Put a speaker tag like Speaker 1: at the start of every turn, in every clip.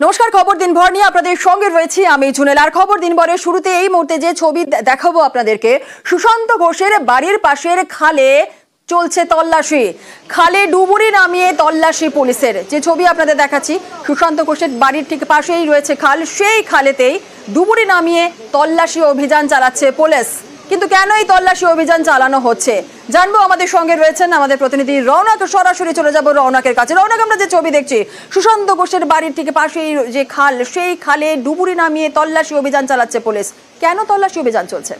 Speaker 1: নমস্কার, খবর দিনভর নিয়ে আপনাদের সঙ্গে রয়েছি আমি জুনেল। আর খবর দিনভরের শুরুতে এই মুহূর্তে যে ছবি দেখাবো আপনাদেরকে, সুশান্ত ঘোষের বাড়ির পাশের খালে চলছে তল্লাশি। খালে ডুবুরি নামিয়ে তল্লাশি পুলিশের। যে ছবি আপনাদের দেখাচ্ছি, সুশান্ত ঘোষের বাড়ির ঠিক পাশেই রয়েছে খাল, সেই খালেতেই ডুবুরি নামিয়ে তল্লাশি অভিযান চালাচ্ছে পুলিশ। কিন্তু কেন এই তল্লাশি অভিযান চালানো হচ্ছে জানবো। আমাদের সঙ্গে রয়েছেন আমাদের প্রতিনিধি রৌনক। সরাসরি চলে যাব রৌনকের কাছে। রৌনক, আমরা যে ছবি দেখছি, সুশান্ত ঘোষের বাড়ির ঠিক পাশেই যে খাল, সেই খালে ডুবুরি নামিয়ে তল্লাশি অভিযান চালাচ্ছে পুলিশ। কেন তল্লাশি অভিযান চলছে?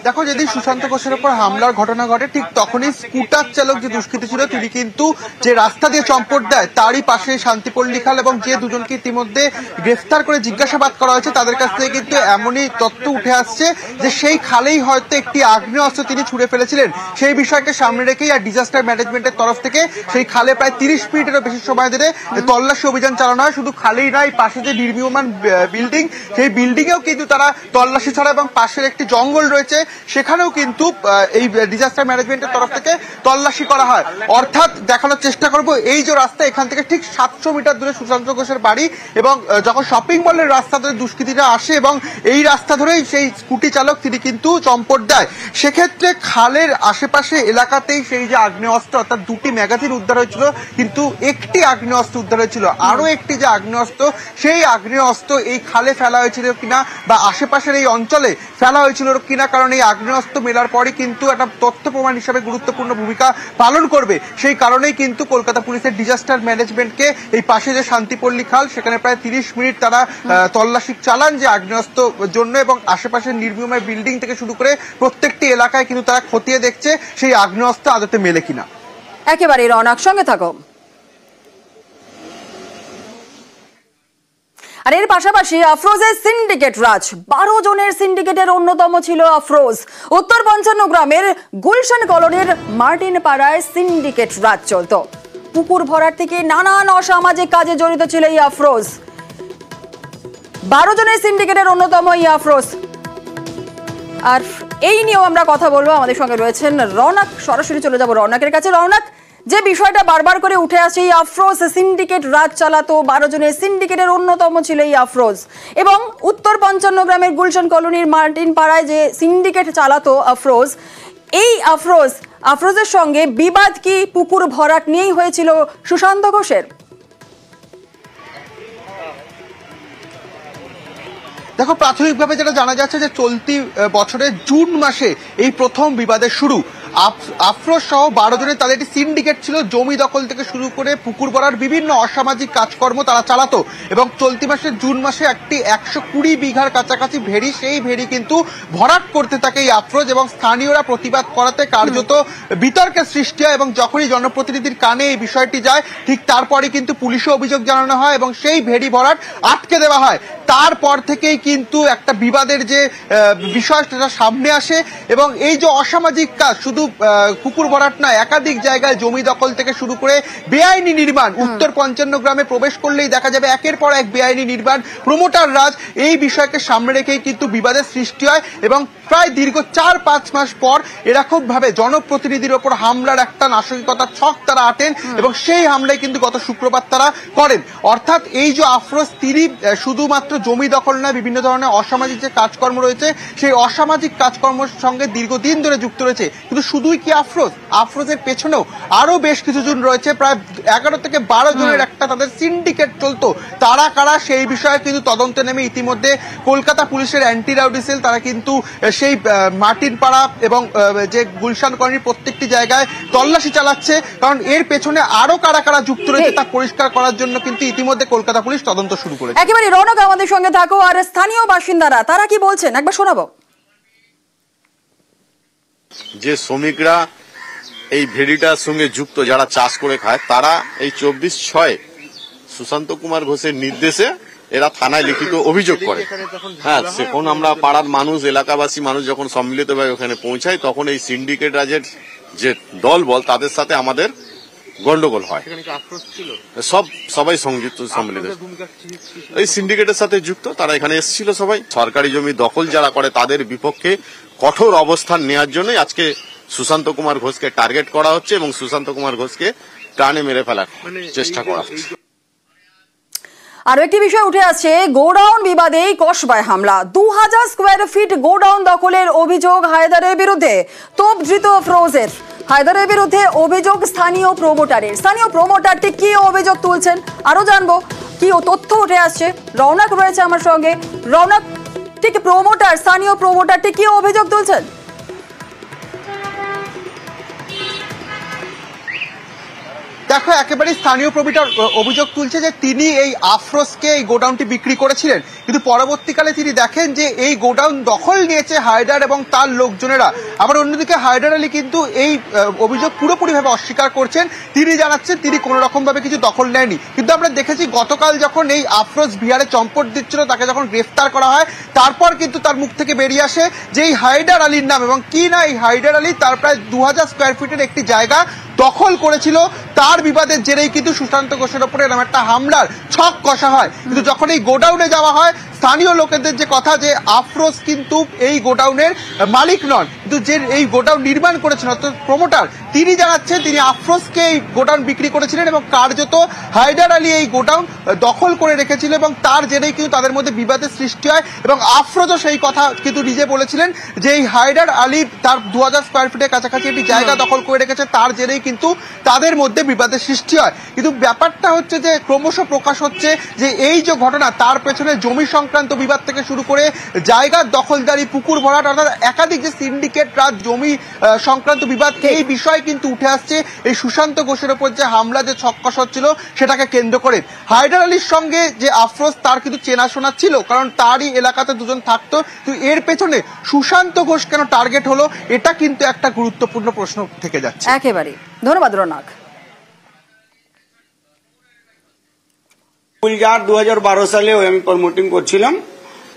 Speaker 2: দেখো, যেদিন সুশান্ত ঘোষের উপর হামলার ঘটনা ঘটে ঠিক তখনই স্কুটার চালক যে দুষ্কৃতী ছিল তিনি কিন্তু যে রাস্তা দিয়ে চম্পট দেয় তারই পাশে শান্তিপল্লী খাল, এবং যে দুজনকে ইতিমধ্যে গ্রেফতার করে জিজ্ঞাসাবাদ করা হয়েছে তাদের কাছ থেকে কিন্তু এমনই তথ্য উঠে আসছে যে সেই খালেই হয়তো একটি আগ্নেয়াস্ত্র তিনি ছুড়ে ফেলেছিলেন। সেই বিষয়কে সামনে রেখেই আর ডিজাস্টার ম্যানেজমেন্টের তরফ থেকে সেই খালে প্রায় 30 মিনিটেরও বেশি সময় ধরে তল্লাশি অভিযান চালানো হয়। শুধু খালেই নয়, পাশে যে নির্মীয়মান বিল্ডিং, সেই বিল্ডিং এও কিন্তু তারা তল্লাশি ছাড়া, এবং পাশের একটি জঙ্গল রয়েছে সেখানেও কিন্তু এই ডিজাস্টার ম্যানেজমেন্টের তরফ থেকে তল্লাশি করা হয়। অর্থাৎ দেখানোর চেষ্টা করব, এই যে রাস্তা, এখান থেকে ঠিক 700 মিটার দূরে সুশান্ত ঘোষের বাড়ি, এবং যখন শপিং মলের রাস্তা ধরে দুষ্কৃতীরা আসে এবং এই রাস্তা ধরেই সেই স্কুটি চালক তিনি কিন্তু চম্পট দেয়। সেক্ষেত্রে খালের আশেপাশে এলাকাতেই সেই যে আগ্নেয়াস্ত্র, অর্থাৎ 2টি ম্যাগাজিন উদ্ধার হয়েছিল, কিন্তু একটি আগ্নেয়াস্ত্র উদ্ধার হয়েছিল। আরো একটি যে আগ্নেয়াস্ত্র, সেই আগ্নেয়াস্ত্র এই খালে ফেলা হয়েছিল কিনা বা আশেপাশের এই অঞ্চলে ফেলা হয়েছিল কিনা, কারণ এই আগ্নেয়াস্ত্র মেলার পরে কিন্তু একটা তথ্য প্রমাণ হিসাবে গুরুত্বপূর্ণ ভূমিকা পালন করবে। সেই কারণেই কিন্তু কলকাতা পুলিশের ডিজাস্টার ম্যানেজমেন্টকে এই পাশে যে শান্তিপল্লী খাল, সেখানে প্রায় 30 মিনিট তারা তল্লাশি চালান যে আগ্নেয়াস্ত্র জন্য, এবং আশেপাশের নির্মীয়মান বিল্ডিং থেকে শুরু করে প্রত্যেকটি এলাকায় কিন্তু তারা খতিয়ে দেখছে সেই আগ্নেয়াস্ত্র আদতে মেলে কিনা।
Speaker 1: একেবারে রৌনক, সঙ্গে থাকো। আর এর পাশাপাশি আফরোজের সিন্ডিকেট রাজ, 12 জনের সিন্ডিকেটের অন্যতম ছিল আফরোজ। উত্তর 55 গ্রামের গুলশান কলোনির মার্টিন পাড়ায় সিন্ডিকেট রাজ চলত। পুকুর ভরাট থেকে নানান অসামাজিক কাজে জড়িত ছিল এই আফরোজ। 12 জনের সিন্ডিকেটের অন্যতম এই আফরোজ। আর এই নিয়েও আমরা কথা বলবো। আমাদের সঙ্গে রয়েছেন রৌনক। সরাসরি চলে যাব রৌনকের কাছে। রৌনক, যে বিষয়টা বারবার করে উঠে আসে, এই আফরোজ সিন্ডিকেট রাজ চালাতো, 12 জনের সিন্ডিকেটের অন্যতম ছিল এই আফরোজ। এবং উত্তর 55 গ্রামের গুলশান কলোনির মার্টিন পাড়ায় যে সিন্ডিকেট চালাতো আফরোজ, এই আফরোজের সঙ্গে বিবাদ কি পুকুর ভরাট নিয়েই হয়েছিল সুশান্ত ঘোষের?
Speaker 2: দেখো, প্রাথমিকভাবে যেটা জানা যাচ্ছে যে চলতি বছরের জুন মাসে এই প্রথম বিবাদের শুরু। আফরোজ সহ 12 জনের তাদের একটি সিন্ডিকেট ছিল, জমি দখল থেকে শুরু করে পুকুর ভরার বিভিন্ন অসামাজিক কাজকর্ম তারা চালাতো। এবং চলতি মাসের জুন মাসে একটি 120 বিঘার কাছাকাছি ভেড়ি, সেই ভেড়ি কিন্তু ভরাট করতে থাকে এই আফরোজ, এবং স্থানীয়রা প্রতিবাদ করাতে কার্যত বিতর্কের সৃষ্টি হয়। এবং যখনই জনপ্রতিনিধির কানে এই বিষয়টি যায়, ঠিক তারপরে কিন্তু পুলিশে অভিযোগ জানানো হয় এবং সেই ভেড়ি ভরাট আটকে দেওয়া হয়। তারপর থেকেই কিন্তু একটা বিবাদের যে বিষয় সেটা সামনে আসে, এবং এই যে অসামাজিক কাজ, শুধু পুকুর ভরাট নয়, একাধিক জায়গায় জমি দখল থেকে শুরু করে বেআইনি নির্মাণ, উত্তর 55 গ্রামে প্রবেশ করলেই দেখা যাবে একের পর এক বেআইনি নির্মাণ, প্রমোটার রাজ। এই বিষয়কে সামনে রেখেই কিন্তু বিবাদের সৃষ্টি হয়, এবং প্রায় দীর্ঘ 4-5 মাস পর এরকম ভাবে জনপ্রতিনিধির ওপর হামলার একটা নাশকতার ছক তারা আটেন, এবং সেই হামলায় কিন্তু গত শুক্রবার তারা করেন। অর্থাৎ এই যে আফরোজ, তিনি শুধুমাত্র জমি দখল নয়, বিভিন্ন ধরনের অসামাজিক যে কাজকর্ম রয়েছে সেই অসামাজিক কাজকর্মের সঙ্গে দীর্ঘদিন ধরে যুক্ত রয়েছে। কিন্তু শুধুই কি আফরোজের পেছনেও আরো বেশ কিছুজন রয়েছে, প্রায় 11 থেকে 12 জনের একটা তাদের সিন্ডিকেট চলতো। তারা কারা সেই বিষয়ে কিন্তু তদন্তে নেমে ইতিমধ্যে কলকাতা পুলিশের অ্যান্টি রাউডি সেল তারা কিন্তু সেই মার্টিন পাড়া এবং যে গুলশান কলোনির প্রত্যেকটি জায়গায় তল্লাশি চালাচ্ছে, কারণ এর পেছনে আরো কারা কারা যুক্ত রয়েছে তা পরিষ্কার করার জন্য কিন্তু ইতিমধ্যে কলকাতা পুলিশ তদন্ত শুরু করেছে।
Speaker 1: একেবারে রৌনক, আমাদের সঙ্গে থাকো। আর স্থানীয় বাসিন্দারা তারা কি বলছেন একবার শোনাবো।
Speaker 3: যে শ্রমিকরা এই ভেড়িটার সঙ্গে যুক্ত, যারা চাষ করে খায়, তারা এই 24/6 সুশান্ত কুমার ঘোষের নির্দেশে এরা থানায় লিখিত অভিযোগ করে। হ্যাঁ, সেখন আমরা পাড়ার মানুষ, এলাকাবাসী মানুষ যখন সম্মিলিতভাবে ওখানে পৌঁছায়, তখন এই সিন্ডিকেট রাজের যে দল বল তাদের সাথে আমাদের গন্ডগোল হয়। সবাই সংযুক্ত, সম্মিলিত এই সিন্ডিকেটের সাথে যুক্ত, তারা এখানে এসেছিল সবাই। সরকারি জমি দখল যারা করে তাদের বিপক্ষে কঠোর অবস্থান নেওয়ার জন্য আজকে সুশান্ত কুমার ঘোষকে টার্গেট করা হচ্ছে, এবং সুশান্ত কুমার ঘোষকে প্রাণে মেরে ফেলার চেষ্টা করা।
Speaker 1: আরো একটি বিষয় উঠে আসছে, গোডাউন বিবাদেই কসবায় হামলা। 2000 স্কোয়ার ফিট গোডাউন দখলের অভিযোগ হায়দারের বিরুদ্ধে, তোপ ধৃত ফ্রোজের। হায়দারের বিরুদ্ধে অভিযোগ স্থানীয় প্রমোটারের। স্থানীয় প্রমোটারটি কি অভিযোগ তুলছেন আরো জানবো, কি তথ্য উঠে আসছে। রৌনক রয়েছে আমার সঙ্গে। রৌনক, ঠিক প্রমোটার, স্থানীয় প্রমোটারটি কি অভিযোগ তুলছেন?
Speaker 2: দেখো, একেবারে স্থানীয় প্রমোটার অভিযোগ তুলছে যে তিনি এই আফরোজকে এই গোডাউনটি বিক্রি করেছিলেন, কিন্তু পরবর্তীকালে তিনি দেখেন যে এই গোডাউন দখল নিয়েছে হায়দার এবং তার লোকজনেরা। আবার অন্যদিকে হায়দার আলী কিন্তু এই অভিযোগ পুরোপুরিভাবে অস্বীকার করছেন। তিনি জানাচ্ছেন তিনি কোনো রকম ভাবে কিছু দখল নেয়নি। কিন্তু আমরা দেখেছি গতকাল যখন এই আফরোজ বিহারে চম্পট দিচ্ছিল, তাকে যখন গ্রেফতার করা হয়, তারপর কিন্তু তার মুখ থেকে বেরিয়ে আসে যে এই হায়দার আলীর নাম, এবং কি না এই হায়দার আলী তার প্রায় 2000 স্কোয়ার ফিটের একটি জায়গা দখল করেছিল। তার বিবাদের জেরেই কিন্তু সুশান্ত ঘোষের ওপরে এরকম একটা হামলার ছক কষা হয়। কিন্তু যখন এই গোডাউনে যাওয়া হয়, স্থানীয় লোকেদের যে কথা যে আফরোজ কিন্তু এই গোডাউনের মালিক নন, কিন্তু যে এই গোডাউন নির্মাণ করেছেন অর্থাৎ প্রমোটার, তিনি জানাচ্ছেন তিনি আফরোজকে এই গোডাউন বিক্রি করেছিলেন এবং কার্যত হায়দার আলী এই গোডাউন দখল করে রেখেছিল এবং তার জেরেই কিন্তু তাদের মধ্যে বিবাদের সৃষ্টি হয়। এবং আফরোজও সেই কথা কিন্তু নিজে বলেছিলেন যে এই হায়দার আলী তার 2000 স্কোয়ার ফিটের কাছাকাছি একটি জায়গা দখল করে রেখেছে, তার জেরেই কিন্তু তাদের মধ্যে বিবাদের সৃষ্টি হয়। কিন্তু ব্যাপারটা হচ্ছে যে ক্রমশ প্রকাশ হচ্ছে যে এই যে ঘটনা, তার পেছনে জমি সংক্রান্ত বিবাদ থেকে শুরু করে জায়গার দখলদারি, পুকুর ভরাট, অর্থাৎ একাধিক যে সিন্ডিকেট রাজ, জমি সংক্রান্ত বিবাদ, এই বিষয় কিন্তু উঠে আসছে এই সুশান্ত ঘোষের ওপর যে হামলা, যে ছক্কা হচ্ছিল সেটাকে কেন্দ্র করে। হায়দার আলীর সঙ্গে যে আফরোজ, তার কিন্তু চেনাশোনা ছিল, কারণ তারই এলাকাতে দুজন থাকতো। তো এর পেছনে সুশান্ত ঘোষ কেন টার্গেট হলো, এটা কিন্তু একটা গুরুত্বপূর্ণ প্রশ্ন থেকে যাচ্ছে।
Speaker 1: একেবারে ধন্যবাদ রৌনক।
Speaker 4: গুলজার 2012 সালে আমি প্রমোটিং করছিলাম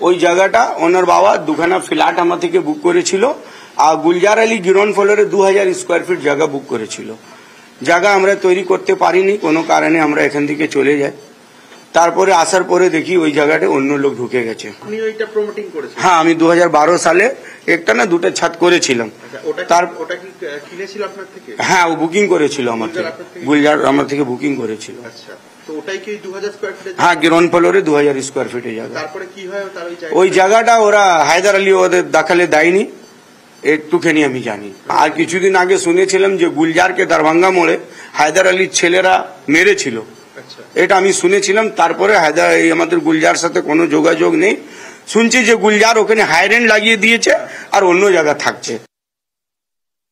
Speaker 4: ওই জায়গাটা। ওনার বাবা দুখানা ফ্ল্যাট আমার থেকে বুক করেছিল, আর গুলজার আলী গ্রাউন্ড ফ্লোরে 2000 স্কোয়ার ফিট জায়গা বুক করেছিল। জায়গা আমরা তৈরি করতে পারিনি, কোনো কারণে আমরা এখান থেকে চলে যাই। তারপরে আসার পরে দেখি ওই জায়গাটা অন্য লোক ঢুকে গেছে। হ্যাঁ, আমি 2012 সালে একটা না দুটো ছাদ করেছিলাম। হ্যাঁ, ও বুকিং করেছিল আমার থেকে, গুলজার আমার থেকে বুকিং করেছিল। হ্যাঁ, গ্রাউন্ড ফ্লোরে 2000 স্কোয়ার ফিটে জায়গা। ওই জায়গাটা ওরা হায়দার আলী ওদের দখলে দেয়নি, একটুখানি আমি জানি। আর কিছুদিন আগে শুনেছিলাম যে গুলজারকে দরভঙ্গা মোড়ে হায়দার আলীর ছেলেরা মেরেছিল, এটা আমি শুনেছিলাম। তারপরে হায়দার আমাদের গুলজার সাথে কোনো যোগাযোগ নেই। শুনছি যে গুলজার ওখানে হাইরেন্ট লাগিয়ে দিয়েছে আর অন্য জায়গা থাকছে।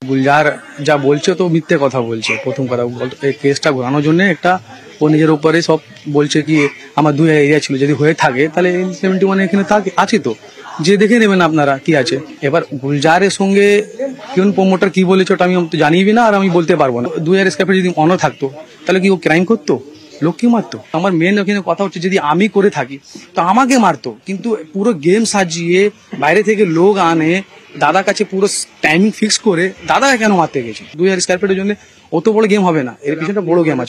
Speaker 5: গুলজার যা বলছে তো মিথ্যে কথা বলছে। প্রথম কথা, এই কেসটা ঘোরানোর জন্য একটা ও নিজের উপরে সব বলছে কি আমার 2 এরিয়া ছিল, যদি হয়ে থাকে তাহলে 71 এখানে আছে, তো যে দেখে নেবেন আপনারা কি আছে। এবার গুলজারের সঙ্গে কোন প্রমোটার কি বলেছে ওটা আমি জানিবি না, আর আমি বলতে পারবো না। 2000 স্কোয়ার ফিট যদি অন্য থাকতো তাহলে কি ও ক্রাইম করতো, লোক কি মারতো? আমার মেন ওখানে কথা হচ্ছে যদি আমি করে থাকি তো আমাকে মারতো, কিন্তু পুরো গেম সাজিয়ে বাইরে থেকে লোক আনে, দাদার কাছে পুরো টাইমিং ফিক্স করে দাদা কেন মারতে গেছে? 2000 স্কোয়ার ফিটের জন্য অত বড় গেম হবে না, এর পিছনে বড় গেম আছে।